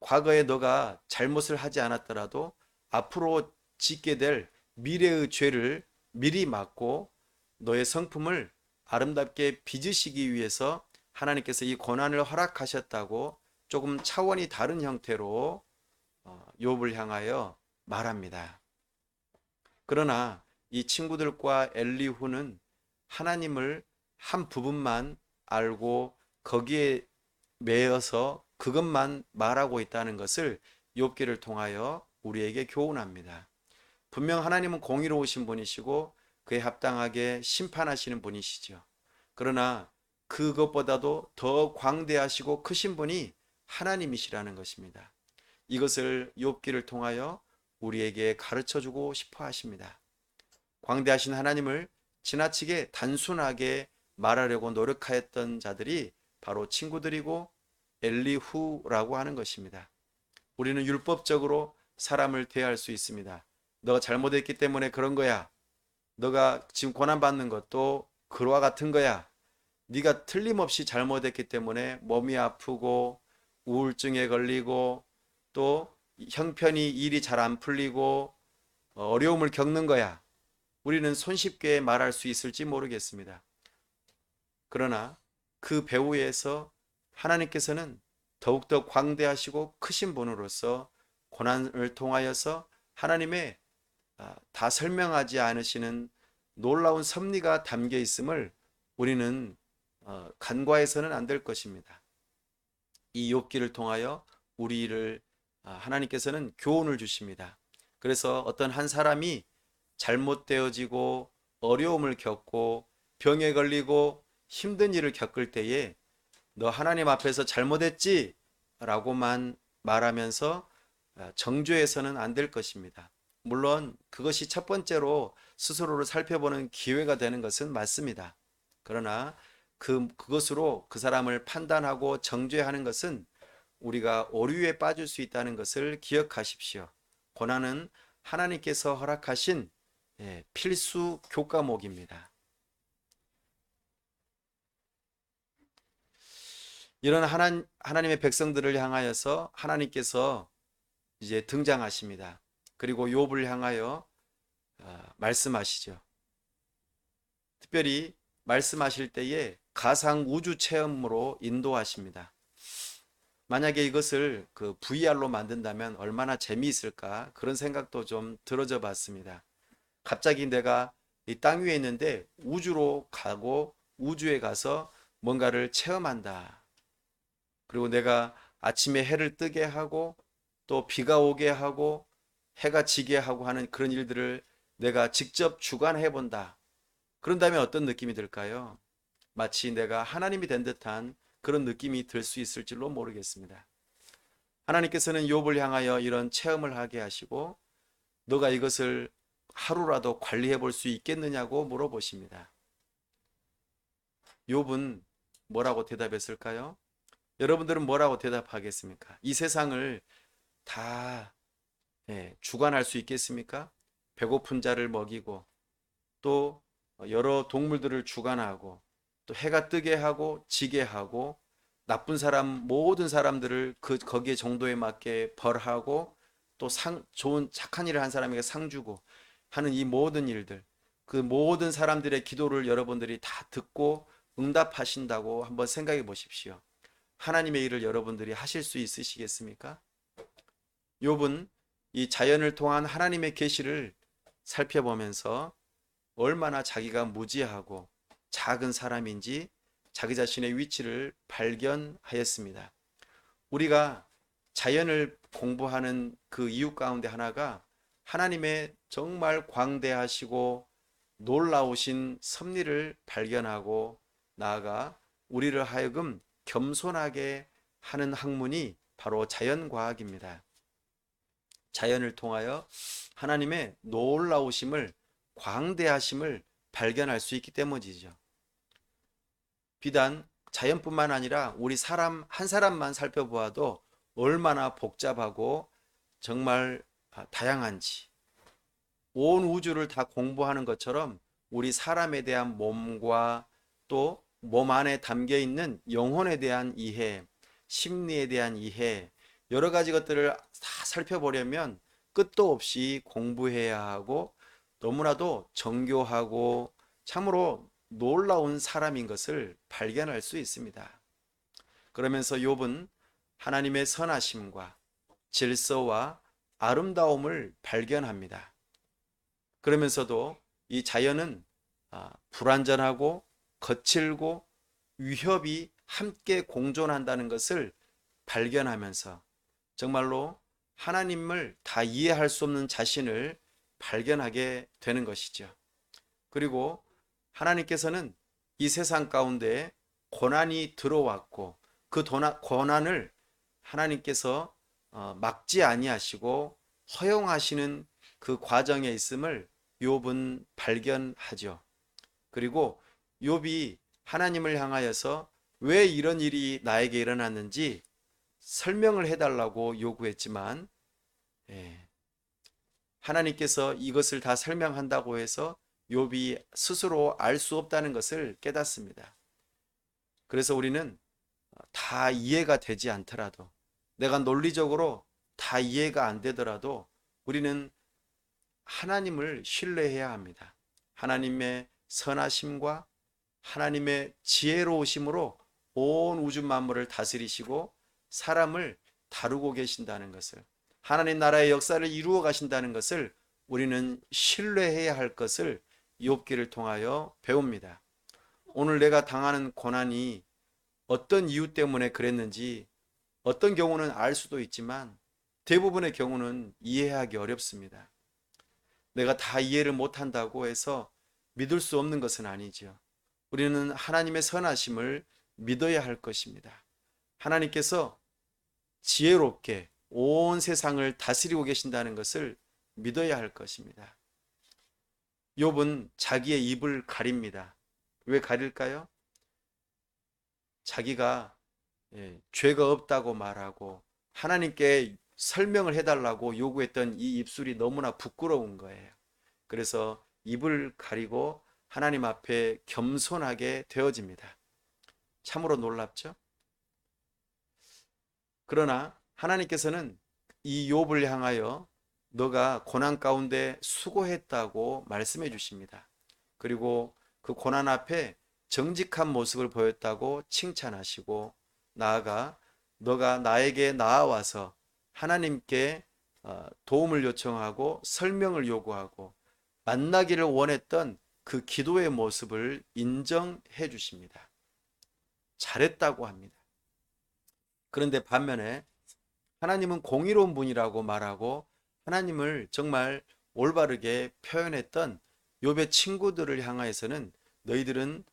과거에 너가 잘못을 하지 않았더라도 앞으로 짓게 될 미래의 죄를 미리 막고 너의 성품을 아름답게 빚으시기 위해서 하나님께서 이 고난을 허락하셨다고 조금 차원이 다른 형태로 욥을 향하여 말합니다. 그러나 이 친구들과 엘리후는 하나님을 한 부분만 알고 거기에 매여서 그것만 말하고 있다는 것을 욥기를 통하여 우리에게 교훈합니다. 분명 하나님은 공의로우신 분이시고 그에 합당하게 심판하시는 분이시죠. 그러나 그것보다도 더 광대하시고 크신 분이 하나님이시라는 것입니다. 이것을 욥기를 통하여 우리에게 가르쳐주고 싶어 하십니다. 광대하신 하나님을 지나치게 단순하게 말하려고 노력하였던 자들이 바로 친구들이고 엘리후라고 하는 것입니다. 우리는 율법적으로 사람을 대할 수 있습니다. 너가 잘못했기 때문에 그런 거야. 너가 지금 고난받는 것도 그와 같은 거야. 네가 틀림없이 잘못했기 때문에 몸이 아프고 우울증에 걸리고 또 형편이 일이 잘 안 풀리고 어려움을 겪는 거야. 우리는 손쉽게 말할 수 있을지 모르겠습니다. 그러나 그 배후에서 하나님께서는 더욱더 광대하시고 크신 분으로서 고난을 통하여서 하나님의 다 설명하지 않으시는 놀라운 섭리가 담겨 있음을 우리는 간과해서는 안 될 것입니다. 이 욥기를 통하여 우리를 하나님께서는 교훈을 주십니다. 그래서 어떤 한 사람이 잘못되어지고 어려움을 겪고 병에 걸리고 힘든 일을 겪을 때에 너 하나님 앞에서 잘못했지? 라고만 말하면서 정죄해서는 안 될 것입니다. 물론 그것이 첫 번째로 스스로를 살펴보는 기회가 되는 것은 맞습니다. 그러나 그것으로 그 사람을 판단하고 정죄하는 것은 우리가 오류에 빠질 수 있다는 것을 기억하십시오. 고난은 하나님께서 허락하신 필수 교과목입니다. 이런 하나님의 백성들을 향하여서 하나님께서 이제 등장하십니다. 그리고 욥을 향하여 말씀하시죠. 특별히 말씀하실 때에 가상 우주 체험으로 인도하십니다. 만약에 이것을 그 VR로 만든다면 얼마나 재미있을까 그런 생각도 좀 들어져 봤습니다. 갑자기 내가 이 땅 위에 있는데 우주로 가고 우주에 가서 뭔가를 체험한다. 그리고 내가 아침에 해를 뜨게 하고 또 비가 오게 하고 해가 지게 하고 하는 그런 일들을 내가 직접 주관해 본다. 그런다면 어떤 느낌이 들까요? 마치 내가 하나님이 된 듯한 그런 느낌이 들 수 있을 줄로 모르겠습니다. 하나님께서는 욥을 향하여 이런 체험을 하게 하시고 너가 이것을 하루라도 관리해 볼 수 있겠느냐고 물어보십니다. 욥은 뭐라고 대답했을까요? 여러분들은 뭐라고 대답하겠습니까? 이 세상을 다 주관할 수 있겠습니까? 배고픈 자를 먹이고 또 여러 동물들을 주관하고 또 해가 뜨게 하고 지게 하고 나쁜 사람 모든 사람들을 거기에 정도에 맞게 벌하고 또 좋은 착한 일을 한 사람에게 상 주고 하는 이 모든 일들, 그 모든 사람들의 기도를 여러분들이 다 듣고 응답하신다고 한번 생각해 보십시오. 하나님의 일을 여러분들이 하실 수 있으시겠습니까? 욥은 이 자연을 통한 하나님의 계시를 살펴보면서 얼마나 자기가 무지하고 작은 사람인지 자기 자신의 위치를 발견하였습니다. 우리가 자연을 공부하는 그 이유 가운데 하나가 하나님의 정말 광대하시고 놀라우신 섭리를 발견하고 나아가 우리를 하여금 겸손하게 하는 학문이 바로 자연과학입니다. 자연을 통하여 하나님의 놀라우심을, 광대하심을 발견할 수 있기 때문이죠. 비단 자연뿐만 아니라 우리 사람 한 사람만 살펴보아도 얼마나 복잡하고 정말 다양한지, 온 우주를 다 공부하는 것처럼 우리 사람에 대한 몸과 또 몸 안에 담겨 있는 영혼에 대한 이해, 심리에 대한 이해, 여러 가지 것들을 다 살펴보려면 끝도 없이 공부해야 하고 너무나도 정교하고 참으로 놀라운 사람인 것을 발견할 수 있습니다. 그러면서 욥은 하나님의 선하심과 질서와 아름다움을 발견합니다. 그러면서도 이 자연은 불완전하고 거칠고 위협이 함께 공존한다는 것을 발견하면서 정말로 하나님을 다 이해할 수 없는 자신을 발견하게 되는 것이죠. 그리고 하나님께서는 이 세상 가운데 고난이 들어왔고 그 고난을 하나님께서 막지 아니하시고 허용하시는 그 과정에 있음을 욥은 발견하죠. 그리고 욥이 하나님을 향하여서 왜 이런 일이 나에게 일어났는지 설명을 해달라고 요구했지만 하나님께서 이것을 다 설명한다고 해서 욥이 스스로 알 수 없다는 것을 깨닫습니다. 그래서 우리는 다 이해가 되지 않더라도, 내가 논리적으로 다 이해가 안 되더라도 우리는 하나님을 신뢰해야 합니다. 하나님의 선하심과 하나님의 지혜로우심으로 온 우주 만물을 다스리시고 사람을 다루고 계신다는 것을, 하나님 나라의 역사를 이루어 가신다는 것을 우리는 신뢰해야 할 것을 욥기를 통하여 배웁니다. 오늘 내가 당하는 고난이 어떤 이유 때문에 그랬는지 어떤 경우는 알 수도 있지만 대부분의 경우는 이해하기 어렵습니다. 내가 다 이해를 못한다고 해서 믿을 수 없는 것은 아니죠. 우리는 하나님의 선하심을 믿어야 할 것입니다. 하나님께서 지혜롭게 온 세상을 다스리고 계신다는 것을 믿어야 할 것입니다. 욥은 자기의 입을 가립니다. 왜 가릴까요? 자기가 죄가 없다고 말하고 하나님께 설명을 해달라고 요구했던 이 입술이 너무나 부끄러운 거예요. 그래서 입을 가리고 하나님 앞에 겸손하게 되어집니다. 참으로 놀랍죠? 그러나 하나님께서는 이 욥을 향하여 너가 고난 가운데 수고했다고 말씀해 주십니다. 그리고 그 고난 앞에 정직한 모습을 보였다고 칭찬하시고 나아가 너가 나에게 나아와서 하나님께 도움을 요청하고 설명을 요구하고 만나기를 원했던 그 기도의 모습을 인정해 주십니다. 잘했다고 합니다. 그런데 반면에 하나님은 공의로운 분이라고 말하고 하나님을 정말 올바르게 표현했던 욥의 친구들을 향하여서는 너희들은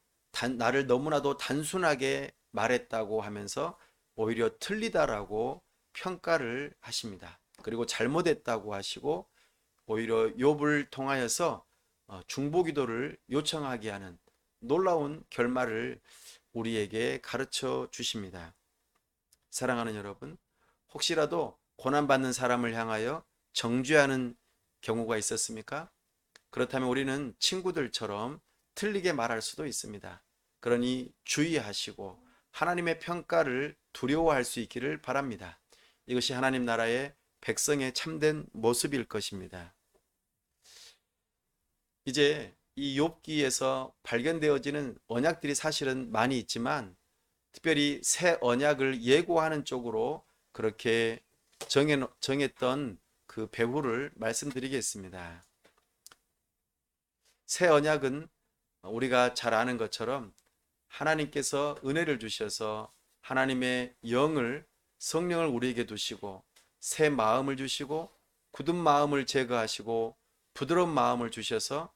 나를 너무나도 단순하게 말했다고 하면서 오히려 틀리다라고 평가를 하십니다. 그리고 잘못했다고 하시고 오히려 욥을 통하여서 중보기도를 요청하게 하는 놀라운 결말을 우리에게 가르쳐 주십니다. 사랑하는 여러분, 혹시라도 고난받는 사람을 향하여 정죄하는 경우가 있었습니까? 그렇다면 우리는 친구들처럼 틀리게 말할 수도 있습니다. 그러니 주의하시고 하나님의 평가를 두려워할 수 있기를 바랍니다. 이것이 하나님 나라의 백성의 참된 모습일 것입니다. 이제 이 욥기에서 발견되어지는 언약들이 사실은 많이 있지만 특별히 새 언약을 예고하는 쪽으로 그렇게 정했던 그 배후를 말씀드리겠습니다. 새 언약은 우리가 잘 아는 것처럼 하나님께서 은혜를 주셔서 하나님의 성령을 우리에게 두시고 새 마음을 주시고 굳은 마음을 제거하시고 부드러운 마음을 주셔서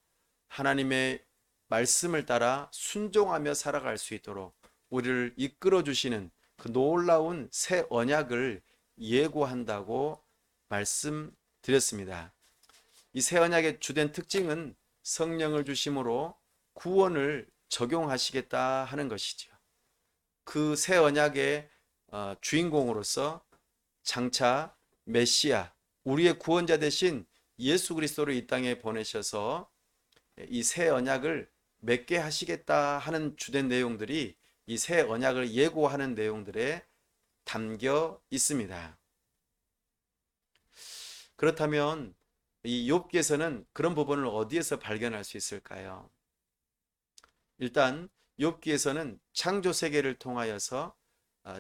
하나님의 말씀을 따라 순종하며 살아갈 수 있도록 우리를 이끌어 주시는 그 놀라운 새 언약을 예고한다고 말씀드렸습니다. 이 새 언약의 주된 특징은 성령을 주심으로 구원을 적용하시겠다 하는 것이죠. 그 새 언약의 주인공으로서 장차 메시아, 우리의 구원자 되신 예수 그리스도를 이 땅에 보내셔서 이 새 언약을 맺게 하시겠다 하는 주된 내용들이 이 새 언약을 예고하는 내용들에 담겨 있습니다. 그렇다면 이 욥기에서는 그런 부분을 어디에서 발견할 수 있을까요? 일단 욥기에서는 창조 세계를 통하여서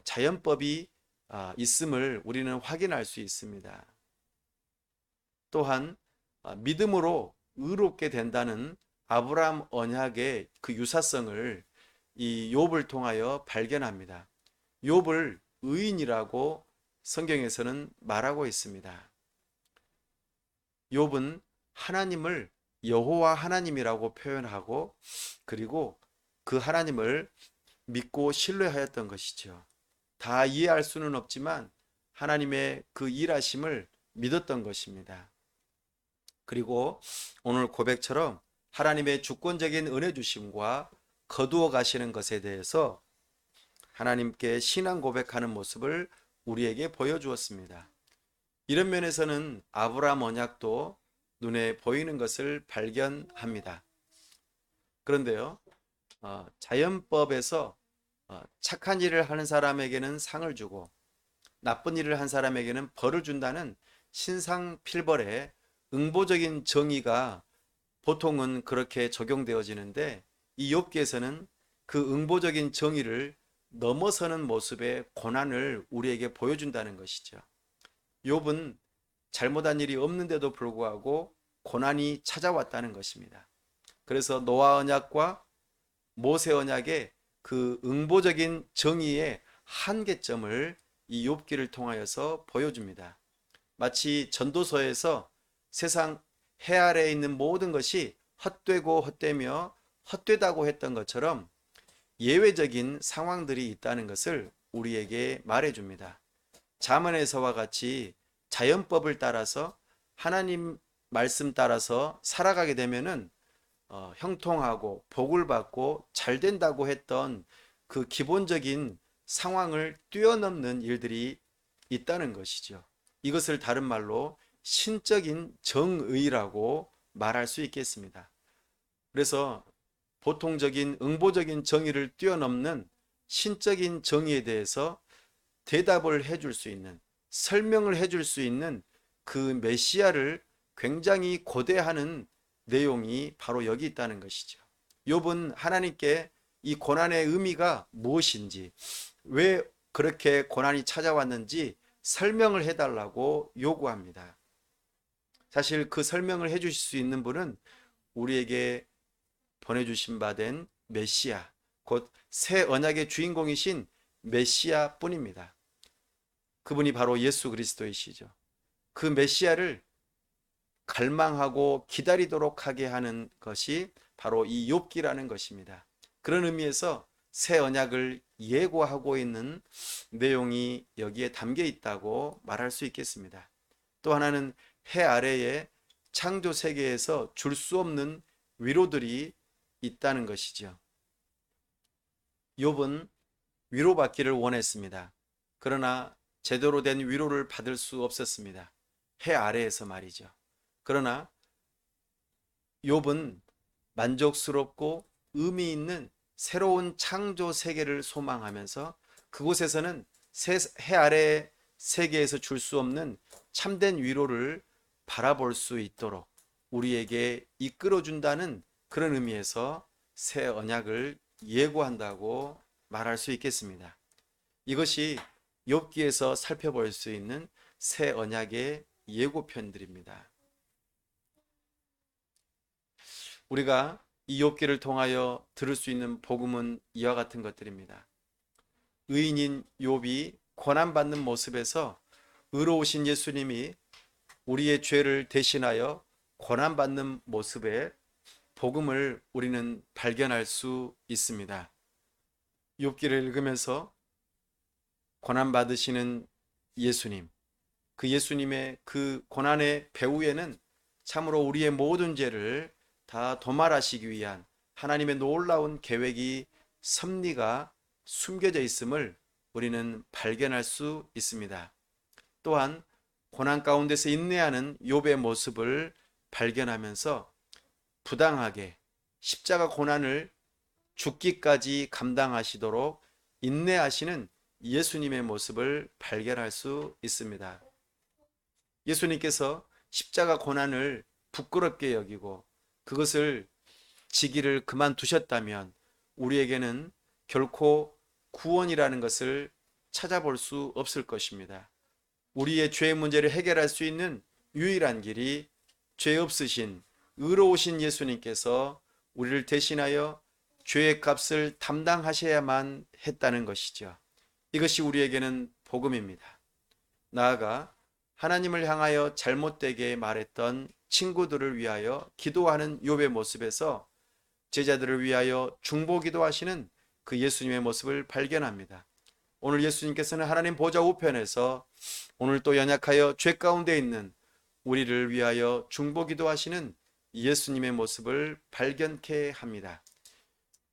자연법이 있음을 우리는 확인할 수 있습니다. 또한 믿음으로 의롭게 된다는 아브라함 언약의 그 유사성을 이 욥을 통하여 발견합니다. 욥을 의인이라고 성경에서는 말하고 있습니다. 욥은 하나님을 여호와 하나님이라고 표현하고 그리고 그 하나님을 믿고 신뢰하였던 것이죠. 다 이해할 수는 없지만 하나님의 그 일하심을 믿었던 것입니다. 그리고 오늘 고백처럼 하나님의 주권적인 은혜 주심과 거두어 가시는 것에 대해서 하나님께 신앙 고백하는 모습을 우리에게 보여주었습니다. 이런 면에서는 아브라함 언약도 눈에 보이는 것을 발견합니다. 그런데요, 자연법에서 착한 일을 하는 사람에게는 상을 주고 나쁜 일을 한 사람에게는 벌을 준다는 신상필벌의 응보적인 정의가 보통은 그렇게 적용되어지는데 이 욥기에서는 그 응보적인 정의를 넘어서는 모습의 고난을 우리에게 보여준다는 것이죠. 욥은 잘못한 일이 없는데도 불구하고 고난이 찾아왔다는 것입니다. 그래서 노아 언약과 모세 언약의 그 응보적인 정의의 한계점을 이 욥기를 통하여서 보여줍니다. 마치 전도서에서 세상 해 아래에 있는 모든 것이 헛되고 헛되며 헛되다고 했던 것처럼 예외적인 상황들이 있다는 것을 우리에게 말해줍니다. 잠언에서와 같이 자연법을 따라서 하나님 말씀 따라서 살아가게 되면은 형통하고 복을 받고 잘 된다고 했던 그 기본적인 상황을 뛰어넘는 일들이 있다는 것이죠. 이것을 다른 말로 신적인 정의라고 말할 수 있겠습니다. 그래서 보통적인 응보적인 정의를 뛰어넘는 신적인 정의에 대해서 대답을 해줄 수 있는, 설명을 해줄 수 있는 그 메시아를 굉장히 고대하는 내용이 바로 여기 있다는 것이죠. 욥은 하나님께 이 고난의 의미가 무엇인지, 왜 그렇게 고난이 찾아왔는지 설명을 해달라고 요구합니다. 사실 그 설명을 해주실 수 있는 분은 우리에게 보내주신 바 된 메시아, 곧 새 언약의 주인공이신 메시아 뿐입니다. 그분이 바로 예수 그리스도이시죠. 그 메시아를 갈망하고 기다리도록 하게 하는 것이 바로 이 욥기라는 것입니다. 그런 의미에서 새 언약을 예고하고 있는 내용이 여기에 담겨 있다고 말할 수 있겠습니다. 또 하나는 해 아래에 창조 세계에서 줄 수 없는 위로들이 있다는 것이죠. 욥은 위로받기를 원했습니다. 그러나 제대로 된 위로를 받을 수 없었습니다. 해 아래에서 말이죠. 그러나 욥은 만족스럽고 의미 있는 새로운 창조 세계를 소망하면서 그곳에서는 해 아래에 세계에서 줄 수 없는 참된 위로를 바라볼 수 있도록 우리에게 이끌어준다는 그런 의미에서 새 언약을 예고한다고 말할 수 있겠습니다. 이것이 욥기에서 살펴볼 수 있는 새 언약의 예고편들입니다. 우리가 이 욥기를 통하여 들을 수 있는 복음은 이와 같은 것들입니다. 의인인 욥이 고난받는 모습에서 의로우신 예수님이 우리의 죄를 대신하여 고난받는 모습에 복음을 우리는 발견할 수 있습니다. 욥기를 읽으면서 고난받으시는 예수님, 그 예수님의 그 고난의 배후에는 참으로 우리의 모든 죄를 다 도말하시기 위한 하나님의 놀라운 계획이 섭리가 숨겨져 있음을 우리는 발견할 수 있습니다. 또한 고난 가운데서 인내하는 욥의 모습을 발견하면서 부당하게 십자가 고난을 죽기까지 감당하시도록 인내하시는 예수님의 모습을 발견할 수 있습니다. 예수님께서 십자가 고난을 부끄럽게 여기고 그것을 지기를 그만두셨다면 우리에게는 결코 구원이라는 것을 찾아볼 수 없을 것입니다. 우리의 죄의 문제를 해결할 수 있는 유일한 길이 죄 없으신 의로우신 예수님께서 우리를 대신하여 죄의 값을 담당하셔야만 했다는 것이죠. 이것이 우리에게는 복음입니다. 나아가 하나님을 향하여 잘못되게 말했던 친구들을 위하여 기도하는 욥의 모습에서 제자들을 위하여 중보기도 하시는 그 예수님의 모습을 발견합니다. 오늘 예수님께서는 하나님 보좌 우편에서 오늘 또 연약하여 죄 가운데 있는 우리를 위하여 중보기도 하시는 예수님의 모습을 발견케 합니다.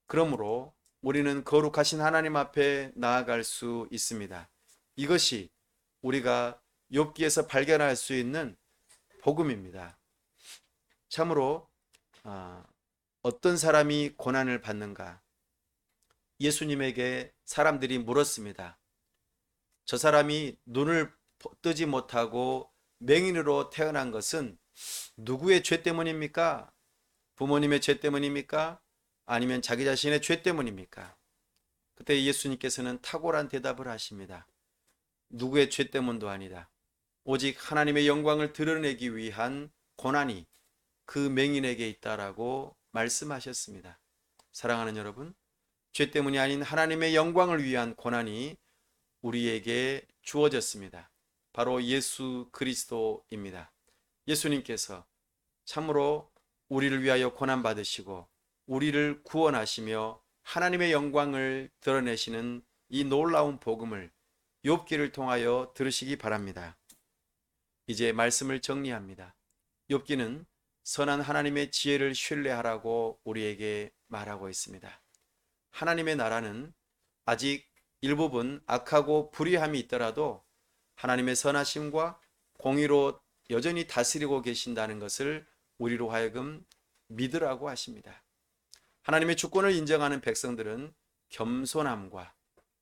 그러므로 우리는 거룩하신 하나님 앞에 나아갈 수 있습니다. 이것이 우리가 욥기에서 발견할 수 있는 복음입니다. 참으로 어떤 사람이 고난을 받는가? 예수님에게 사람들이 물었습니다. 저 사람이 눈을 뜨지 못하고 맹인으로 태어난 것은 누구의 죄 때문입니까? 부모님의 죄 때문입니까? 아니면 자기 자신의 죄 때문입니까? 그때 예수님께서는 탁월한 대답을 하십니다. 누구의 죄 때문도 아니다. 오직 하나님의 영광을 드러내기 위한 고난이 그 맹인에게 있다라고 말씀하셨습니다. 사랑하는 여러분, 죄 때문이 아닌 하나님의 영광을 위한 고난이 우리에게 주어졌습니다. 바로 예수 그리스도입니다. 예수님께서 참으로 우리를 위하여 고난 받으시고 우리를 구원하시며 하나님의 영광을 드러내시는 이 놀라운 복음을 욥기를 통하여 들으시기 바랍니다. 이제 말씀을 정리합니다. 욥기는 선한 하나님의 지혜를 신뢰하라고 우리에게 말하고 있습니다. 하나님의 나라는 아직 일부분 악하고 불의함이 있더라도 하나님의 선하심과 공의로 여전히 다스리고 계신다는 것을 우리로 하여금 믿으라고 하십니다. 하나님의 주권을 인정하는 백성들은 겸손함과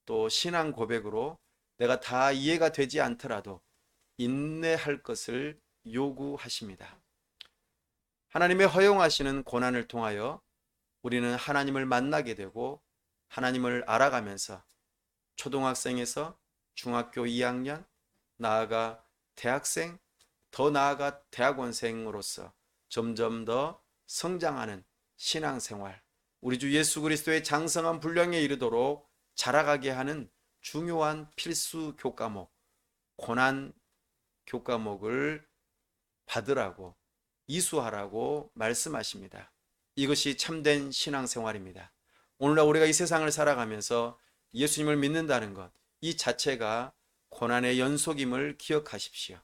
또 신앙 고백으로 내가 다 이해가 되지 않더라도 인내할 것을 요구하십니다. 하나님의 허용하시는 고난을 통하여 우리는 하나님을 만나게 되고 하나님을 알아가면서 초등학생에서 중학교 2학년, 나아가 대학생, 더 나아가 대학원생으로서 점점 더 성장하는 신앙생활, 우리 주 예수 그리스도의 장성한 분량에 이르도록 자라가게 하는 중요한 필수 교과목, 고난 교과목을 받으라고, 이수하라고 말씀하십니다. 이것이 참된 신앙생활입니다. 오늘날 우리가 이 세상을 살아가면서 예수님을 믿는다는 것, 이 자체가 고난의 연속임을 기억하십시오.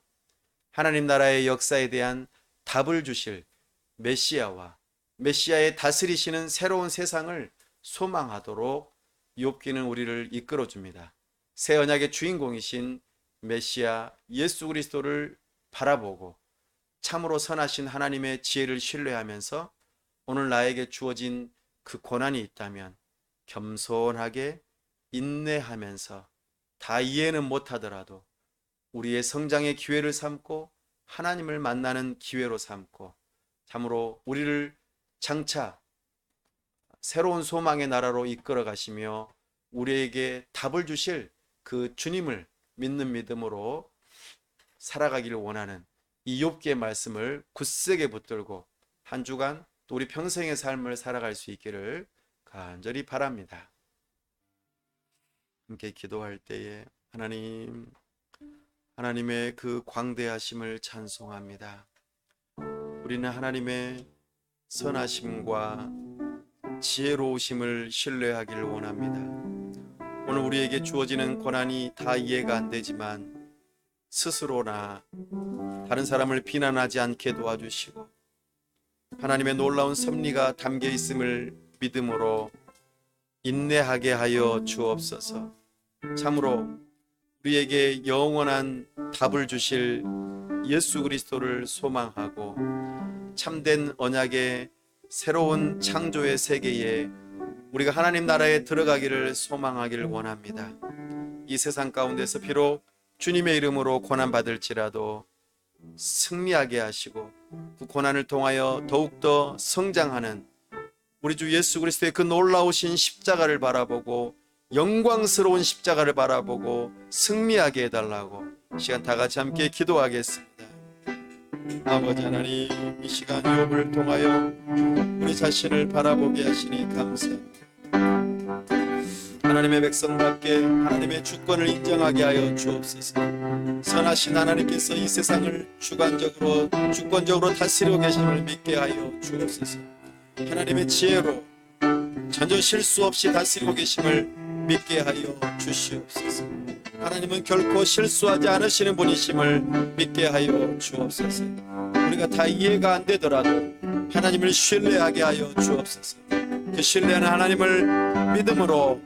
하나님 나라의 역사에 대한 답을 주실 메시아와 메시아의 다스리시는 새로운 세상을 소망하도록 욥기는 우리를 이끌어 줍니다. 새 언약의 주인공이신 메시아 예수 그리스도를 바라보고 참으로 선하신 하나님의 지혜를 신뢰하면서 오늘 나에게 주어진 그 고난이 있다면 겸손하게 인내하면서 다 이해는 못하더라도 우리의 성장의 기회를 삼고 하나님을 만나는 기회로 삼고 참으로 우리를 장차 새로운 소망의 나라로 이끌어 가시며 우리에게 답을 주실 그 주님을 믿는 믿음으로 살아가기를 원하는 이 욥기의 말씀을 굳세게 붙들고 한 주간 또 우리 평생의 삶을 살아갈 수 있기를 간절히 바랍니다. 함께 기도할 때에 하나님의 그 광대하심을 찬송합니다. 우리는 하나님의 선하심과 지혜로우심을 신뢰하기를 원합니다. 오늘 우리에게 주어지는 고난이 다 이해가 안 되지만 스스로나 다른 사람을 비난하지 않게 도와주시고 하나님의 놀라운 섭리가 담겨 있음을 믿음으로 인내하게 하여 주옵소서. 참으로 우리에게 영원한 답을 주실 예수 그리스도를 소망하고 참된 언약의 새로운 창조의 세계에 우리가 하나님 나라에 들어가기를 소망하기를 원합니다. 이 세상 가운데서 비록 주님의 이름으로 고난받을지라도 승리하게 하시고 그 고난을 통하여 더욱더 성장하는 우리 주 예수 그리스도의 그 놀라우신 십자가를 바라보고 영광스러운 십자가를 바라보고 승리하게 해달라고 시간 다 같이 함께 기도하겠습니다. 아버지 하나님, 이 시간 욥을 통하여 우리 자신을 바라보게 하시니 감사합니다. 하나님의 백성답게 하나님의 주권을 인정하게 하여 주옵소서. 선하신 하나님께서 이 세상을 주권적으로 다스리고 계심을 믿게 하여 주옵소서. 하나님의 지혜로 전혀 실수 없이 다스리고 계심을 믿게 하여 주시옵소서. 하나님은 결코 실수하지 않으시는 분이심을 믿게 하여 주옵소서. 우리가 다 이해가 안 되더라도 하나님을 신뢰하게 하여 주옵소서. 그 신뢰하는 하나님을 믿음으로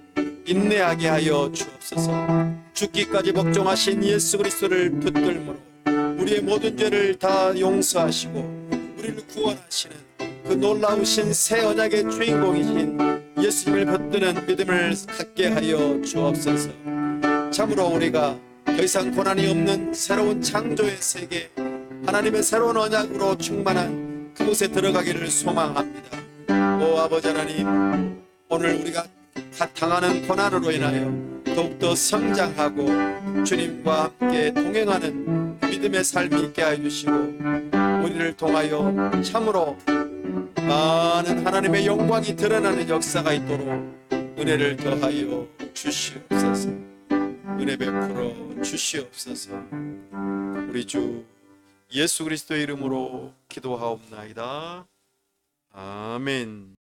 인내하게 하여 주옵소서. 죽기까지 복종하신 예수 그리스도를 붙들므로 우리의 모든 죄를 다 용서하시고 우리를 구원하시는 그 놀라우신 새 언약의 주인공이신 예수님을 붙드는 믿음을 갖게 하여 주옵소서. 참으로 우리가 더 이상 고난이 없는 새로운 창조의 세계, 하나님의 새로운 언약으로 충만한 그곳에 들어가기를 소망합니다. 오 아버지 하나님, 오늘 우리가 당하는 고난으로 인하여 더욱더 성장하고 주님과 함께 동행하는 믿음의 삶이 있게 해주시고 우리를 통하여 참으로 많은 하나님의 영광이 드러나는 역사가 있도록 은혜를 더하여 주시옵소서. 은혜 베풀어 주시옵소서. 우리 주 예수 그리스도의 이름으로 기도하옵나이다. 아멘.